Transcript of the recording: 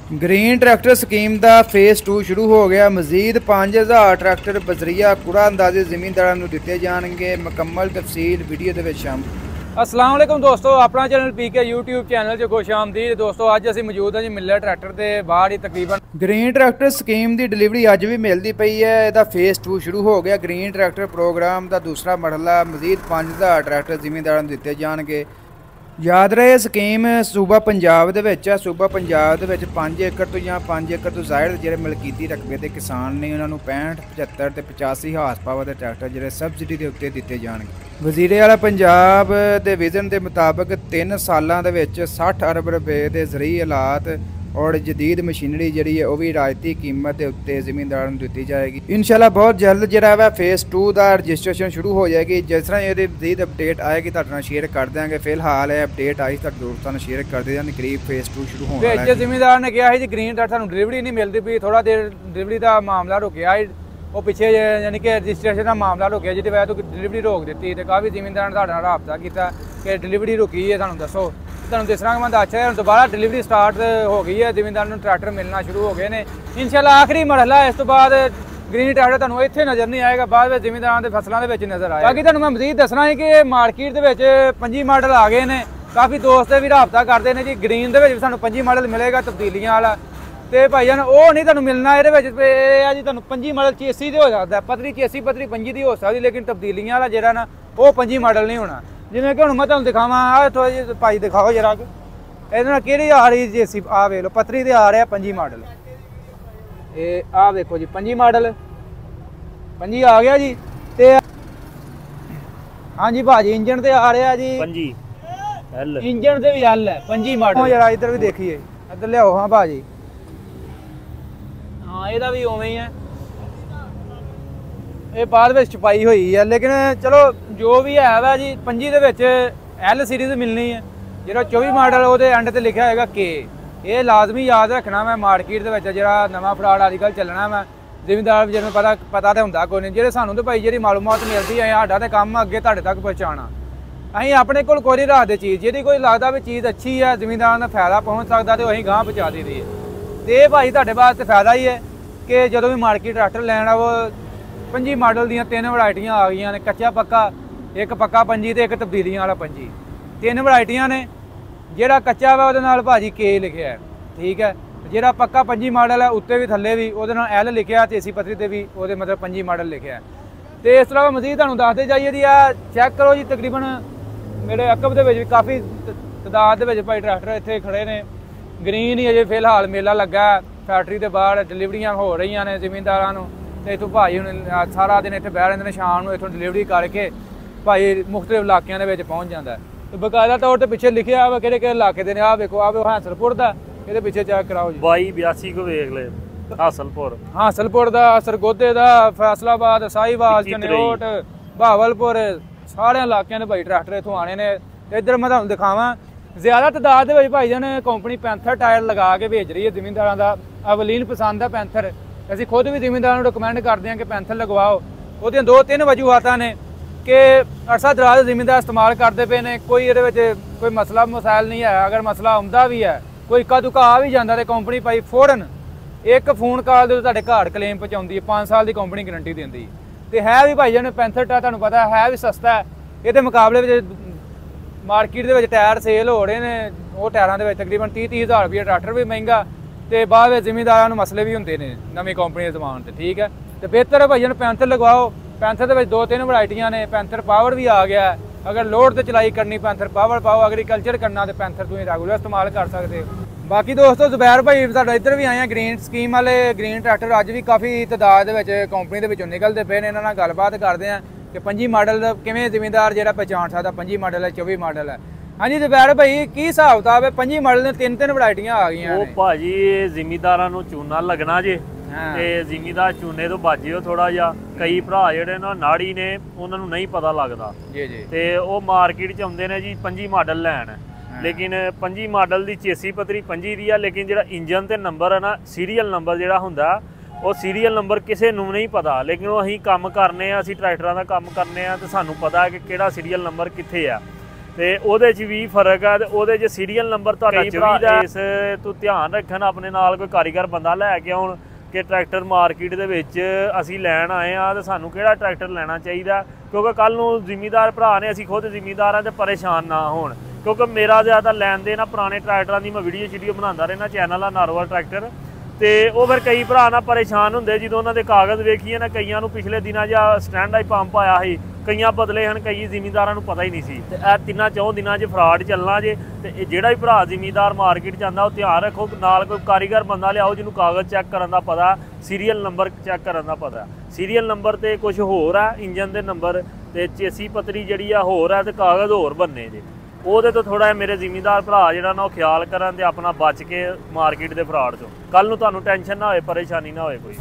Green tractor scheme का phase 2 शुरू हो गया। मजीद 5000 ट्रैक्टर बजरिया कूड़ा अंदाजे जिमींदारां नूं दिते जाणगे। मुकम्मल तफसील वीडियो दे विच शामिल। अस्सलाम वालेकुम दोस्तों, अपना चैनल पीके यूट्यूब चैनल च खुश आमदीद। दोस्तों अज असीं मौजूद हां जी मिलर ट्रैक्टर के बाहर ही तकरीबन ग्रीन ट्रैक्टर स्कीम की डिलीवरी अज भी मिलती पई है। इसका फेज़ 2 शुरू हो गया। ग्रीन ट्रैक्टर प्रोग्राम का दूसरा मरहला। मजीद 5000 ट्रैक्टर जिमींदारां नूं दिते जाणगे। याद रहे स्कीम सूबा पंजाब दे विच है। सूबा पंजाब दे विच 5 एकड़ तो या 5 एकड़ तो ज़ाहिर जिहड़े मलकीती रकबे के किसान ने उन्होंने 65, 75 ते 85 हार्स पावर के ट्रैक्टर जिहड़े सबसिडी के उत्ते दिते जाणगे। वज़ीरे आला पंजाब दे विजन के मुताबिक 3 सालां दे विच 60 अरब रुपए के ज़रिए हालात और जदीद मशीनरी जी है वह भी रायती कीमत के उत्ते जिमींदारों को दी जाएगी। इंशाल्लाह बहुत जल्द जो है फेज़ 2 का रजिस्ट्रेशन शुरू हो जाएगी। जिस तरह ये मजीद अपडेट आएगी तो शेयर कर देंगे। फिलहाल ये अपडेट आई तो दोस्तों शेयर कर देंगे। करीब फेज़ 2 शुरू होने वाला है। जिमींदार ने कहा जी ग्रीन ट्रैक्टर सानू डिलीवरी नहीं मिलती पई, थोड़ा देर डिलीवरी का मामला रुकिया वो पिछे यानी कि रजिस्ट्रेशन का मामला रुकिया जिसकी वजह तो डिलीवरी रोक दी। तो काफ़ी जिमींदार ने साढ़े रबता किया कि डिलीवरी रुकी है, सानू दसो। तुहानू जिस तरह मैं दस्या है दोबारा डिलीवरी स्टार्ट हो गई है। जिमींदार नूं ट्रैक्टर मिलना शुरू हो गए हैं। इंशाल्लाह आखिरी मरहला है। इस तो बाद ग्रीन ट्रैक्टर तुहानू इत्थे नज़र नहीं आएगा, बाद में जिमींदारां दे फसलों के विच नज़र आएगा। बाकी तुहानू मैं मजीद दसना है कि मार्केट दे विच 25 मॉडल आ गए हैं। काफ़ी दोस्त भी रबता करते हैं जी ग्रीन दे विच सानू 25 मॉडल मिलेगा तब्दीलियां वाला। तो भाईजान वो नहीं तुहानू मिलना। ये जी तुहानू 25 मॉडल चेसी दे हो सकता है, पतली चेसी पतली 25 दी हो सकती, लेकिन तब्दीलियां वाला जिहड़ा ना वो 25 मॉडल नहीं होना। जिवें कि हुण मैं तुहानू दिखावां, थोड़ा जी भाई दिखाओ जरा कि आ रही जेसी आ वे लो पतरी दे आ रहा 25 मॉडल। ये आ देखो जी 25 मॉडल 25 आ गया जी। ते हाँ जी भाजी इंजन ते आ रहा जी 25 इंजन से भी एल है 25 मॉडल। जरा इधर भी देखिए, इधर लियाओ। हाँ भाजी हाँ ਇਹਦਾ भी उवें ही है। ये बाद में छपाई हुई है, लेकिन चलो जो भी है वा जी 25 ਦੇ ਵਿੱਚ एल सीरीज़ मिलनी है। जो 24 मॉडल वो एंड से लिखा है के। ये लाजमी याद रखना मैं मार्केट के जो नवा फ्रॉड अजकल चलना मैं जिमींदार जिन्होंने पता तो होंगे कोई नहीं। जो सानू तो भाई जी मालूमात मिलती है साडा तो काम अगे तुहाडे तक पहुँचाना। असीं अपने कोल कोई नहीं रखते चीज़ जी कोई लगता भी चीज़ अच्छी है जिमींदारां दा फायदा पहुँच सकता तो असीं गांह पहुँचा दी है। तो ये भाई तुहाडे वास्ते फायदा ही है कि जो भी मार्केट ट्रैक्टर लैना वो 25 मॉडल दी 3 वरायटियां आ गई ने, कच्चा पक्का, एक पक्का 25 तो एक तब्दीलियां वाला 25। 3 वरायटियां ने। ਜਿਹੜਾ कच्चा वा ਉਹਦੇ ਨਾਲ ਭਾਜੀ के लिखा है, ठीक है। ਜਿਹੜਾ पक्का 25 मॉडल है उत्ते भी थले भी ਉਹਦੇ ਨਾਲ एल लिखा है, चेसी पतरी ते भी ਉਹਦੇ मतलब 25 मॉडल लिखा है। तो इस तरह मजीद ਤੁਹਾਨੂੰ ਦੱਸਦੇ ਜਾਈਏ ਜੀ। ਆ ਚੈੱਕ ਕਰੋ ਜੀ तकरीबन मेरे अकब ਦੇ ਵਿੱਚ ਵੀ ਕਾਫੀ ਤਾਦਾਦ ਦੇ ਵਿੱਚ ਭਾਈ ਟਰੈਕਟਰ ਇੱਥੇ ਖੜੇ ਨੇ। ग्रीन ही अजे फिलहाल मेला लगा फैक्ट्री के बाहर डिलीवरियां हो रही ने जिमींदारां नूं। ते इत्थों भाई हुण सारा दिन इत्थे बह रहिंदे ने, शाम नूं इत्थों डिलीवरी करके भाई मुख्तलिफ इलाकिਆਂ ਦੇ ਵਿੱਚ पहुँच जाता है। तो बकायदा तौर पर पिछे लिखे हुआ कि इलाके के ने। आ देखो आ हासलपुर का, ये पिछे चेक कराओ जी 2282 को वेख ले। हासलपुर का, सरगोधे का, फैसलाबाद, साहिवाल, चनोट, बहावलपुर सारे इलाकों के भाई ट्रैक्टर इतों आने ने। इधर मैं तुहानूं दिखावां ज़्यादा तादाद में भाई जान कंपनी पैंथर टायर लगा के भेज रही है जिमींदारां दा। अवलीन पसंद है पैंथर। असीं खुद भी जिमींदारां नूं रिकमेंड करते हैं कि पैंथर लगवाओ। वो 2-3 वजूहतां ने कि अरसा दराज जिमींदार इस्तेमाल करते पे ने, कोई ये कोई मसला मसाइल नहीं है। अगर मसला आउंदा भी है, कोई इक्का दुक्का आ भी जाता तो कंपनी भाई फौरन एक फोन कॉल दे तुहाडे घर क्लेम पहुँचाउंदी है। 5 साल की कंपनी गारंटी देंदी। तो है भी भाई जान पैंथर टायर तुहानूं पता है भी सस्ता है। ये मुकाबले में मार्केट के टायर सेल हो रहे हैं, वो टायरों के तकरीबन 30-30 हज़ार रुपये ट्रैक्टर भी महंगा। तो बाद में जिमींदारों को मसले भी होंगे ने नवी कंपनी के समान से, ठीक है। तो बेहतर है भाई जान पैंथर लगवाओ। पैंथर के 2-3 वरायटियां ने। पैंथर पावर भी आ गया है। अगर लोड से चलाई करनी पैंथर पावर पाओ, एग्रीकल्चर करना तो पैंथर तुम रेगूलर इस्तेमाल कर सकते हो। बाकी दोस्तों जुबैर भाई साडा इधर भी आए हैं ग्रीन स्कीम वाले। ग्रीन ट्रैक्टर अज भी काफ़ी तादाद कंपनी के निकलते पे ने। इन्हां नाल गलबात करते हैं कि 25 मॉडल किवें जिमींदार जो पहचान सकता 25 मॉडल है 24 मॉडल है। हाँ जी जुबैर भाई की हिसाब किताब है 25 मॉडल ने 3-3 वरायटियां आ गई ने। भाजी जिमींदारां नूं चूना लगना जे ते जिमींदार चूने तो बाजिओ थोड़ा जा। कई भरा जिहड़े ना नाड़ी ने उन्हां नूं नहीं पता लगदा जी जी। ते वो मार्केट च आउंदे ने जी 25 मॉडल लैण, लेकिन 25 मॉडल की चेसी पतरी 25 दी है। लेकिन जो इंजन ते नंबर है ना सीरीयल नंबर जो होंदा वो सीरीयल नंबर किसी नूं नहीं पता। लेकिन वो असीं काम करने असीं ट्रैक्टरां दा काम करने तो सानूं पता है कि किहड़ा सीरीयल नंबर कित्थे है। ਤੇ ਉਹਦੇ 'ਚ ਵੀ ਫਰਕ ਹੈ। ਤੇ ਉਹਦੇ 'ਚ ਸੀਰੀਅਲ ਨੰਬਰ ਤੁਹਾਡਾ 24 ਦਾ। ਇਸ ਤੋਂ ਧਿਆਨ ਰੱਖਣ, ਆਪਣੇ ਨਾਲ ਕੋਈ ਕਾਰੀਗਰ ਬੰਦਾ ਲੈ ਕੇ ਆਉਣ ਕਿ ਟਰੈਕਟਰ ਮਾਰਕੀਟ ਦੇ ਵਿੱਚ ਅਸੀਂ ਲੈਣ ਆਏ ਆ ਤੇ ਸਾਨੂੰ ਕਿਹੜਾ ਟਰੈਕਟਰ ਲੈਣਾ ਚਾਹੀਦਾ, ਕਿਉਂਕਿ ਕੱਲ ਨੂੰ ਜ਼ਿਮੀਂਦਾਰ ਭਰਾ ਨੇ, ਅਸੀਂ ਖੁਦ ਜ਼ਿਮੀਂਦਾਰ ਆ, ਤੇ ਪਰੇਸ਼ਾਨ ਨਾ ਹੋਣ। ਕਿਉਂਕਿ ਮੇਰਾ ਜ਼ਿਆਦਾ ਲੈਣ ਦੇਣ ਪੁਰਾਣੇ ਟਰੈਕਟਰਾਂ ਦੀ ਮੈਂ ਵੀਡੀਓ ਬਣਾਉਂਦਾ ਰਹਿਣਾ, ਚੈਨਲ ਆ ਨਾਰੋਵਾਲ ਟਰੈਕਟਰ। ਤੇ ਉਹ ਫਿਰ ਕਈ ਭਰਾ ਨਾਲ ਪਰੇਸ਼ਾਨ ਹੁੰਦੇ ਜਦੋਂ ਉਹਨਾਂ ਦੇ ਕਾਗਜ਼ ਵੇਖੀਏ ਨਾ। ਕਈਆਂ ਨੂੰ ਪਿਛਲੇ ਦਿਨਾਂ ਜਾਂ ਸਟੈਂਡ ਆਈ ਪੰਪ ਆਇਆ ਸੀ, ਕਈਆਂ ਬਦਲੇ ਹਨ, ਕਈ ਜ਼ਿਮੀਂਦਾਰਾਂ ਨੂੰ ਪਤਾ ਹੀ ਨਹੀਂ ਸੀ। ਤੇ ਇਹ 3-4 ਦਿਨਾਂ 'ਚ ਫਰਾਡ ਚੱਲਣਾ ਜੇ। ਤੇ ਜਿਹੜਾ ਵੀ ਭਰਾ ਜ਼ਿਮੀਂਦਾਰ ਮਾਰਕੀਟ 'ਚ ਆਉਂਦਾ ਉਹ ਧਿਆਨ ਰੱਖੋ, ਨਾਲ ਕੋਈ ਕਾਰੀਗਰ ਬੰਦਾ ਲਿਆਓ ਜਿਹਨੂੰ ਕਾਗਜ਼ ਚੈੱਕ ਕਰਨ ਦਾ ਪਤਾ, ਸੀਰੀਅਲ ਨੰਬਰ ਚੈੱਕ ਕਰਨ ਦਾ ਪਤਾ। ਸੀਰੀਅਲ ਨੰਬਰ ਤੇ ਕੁਝ ਹੋਰ ਆ, ਇੰਜਨ ਦੇ ਨੰਬਰ ਤੇ ਚੇਸੀ ਪੱਤਰੀ ਜਿਹੜੀ ਆ ਹੋਰ ਆ, ਤੇ ਕਾਗਜ਼ ਹੋਰ ਬੰਨੇ ਜੇ। ਉਹਦੇ ਤੋਂ ਥੋੜਾ ਮੇਰੇ ਜ਼ਿਮੀਂਦਾਰ ਭਰਾ ਜਿਹੜਾ ਨਾ ਉਹ ਖਿਆਲ ਕਰਨ ਤੇ ਆਪਣਾ ਬਚ ਕੇ ਮਾਰਕੀਟ ਦੇ ਫਰਾਡ 'ਚੋਂ। ਕੱਲ ਨੂੰ ਤੁਹਾਨੂੰ ਟੈਨਸ਼ਨ ਨਾ ਹੋਏ, ਪਰੇਸ਼ਾਨੀ ਨਾ ਹੋਏ ਕੋਈ।